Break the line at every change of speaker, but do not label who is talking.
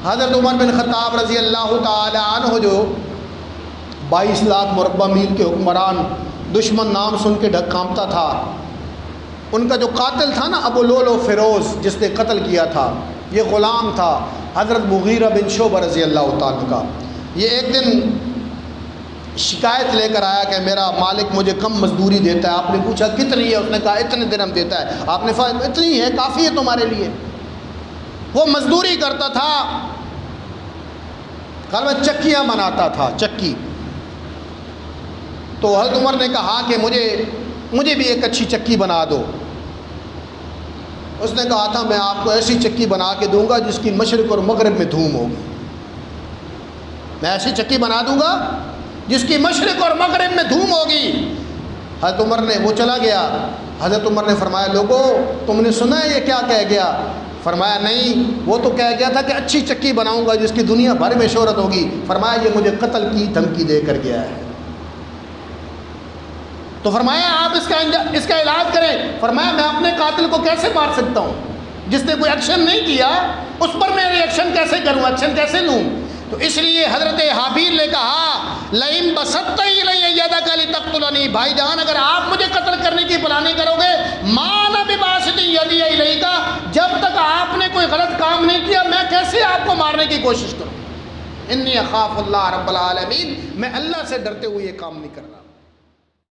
حضرت عمر بن خطاب رضی اللہ تعالی عنہ جو 22 لاکھ مربع میل کے حکمران، دشمن نام سن کے ڈھک کانپتا تھا، ان کا جو قاتل تھا نا ابو لولو فیروز جس نے قتل کیا تھا، یہ غلام تھا حضرت مغیرہ بن شعبہ رضی اللہ تعالیٰ کا۔ یہ ایک دن شکایت لے کر آیا کہ میرا مالک مجھے کم مزدوری دیتا ہے۔ آپ نے پوچھا کتنی ہے؟ اس نے کہا اتنے درہم دیتا ہے۔ آپ نے فرمایا اتنی ہے، کافی ہے تمہارے لیے۔ وہ مزدوری کرتا تھا، گھر میں چکیاں بناتا تھا، چکی۔ تو حضرت عمر نے کہا کہ مجھے بھی ایک اچھی چکی بنا دو۔ اس نے کہا تھا میں آپ کو ایسی چکی بنا کے دوں گا جس کی مشرق اور مغرب میں دھوم ہوگی۔ میں ایسی چکی بنا دوں گا جس کی مشرق اور مغرب میں دھوم ہوگی۔ حضرت عمر نے، وہ چلا گیا، حضرت عمر نے فرمایا لوگو تم نے سنا ہے یہ کیا کہہ گیا؟ فرمایا نہیں، وہ تو کہہ گیا تھا کہ اچھی چکی بناؤں گا جس کی دنیا بھر میں شہرت ہوگی۔ فرمایا یہ مجھے قتل کی دھمکی دے کر گیا ہے۔ تو فرمایا آپ اس کا علاج کریں۔ فرمایا میں اپنے قاتل کو کیسے مار سکتا ہوں؟ جس نے کوئی ایکشن نہیں کیا اس پر میں ریئیکشن کیسے کروں، ایکشن کیسے لوں؟ تو اس لیے حضرت حابیل نے کہا لئن بسطت الی یدک لتقتلنی، بھائی جان اگر آپ مجھے قتل کرنے کی پلاننگ کرو گے، ما انا بباسط یدی الیک، جب تک آپ نے کوئی غلط کام نہیں کیا میں کیسے آپ کو مارنے کی کوشش کروں؟ انی اخاف اللہ رب العالمین، میں اللہ سے ڈرتے ہوئے یہ کام نہیں کر رہا۔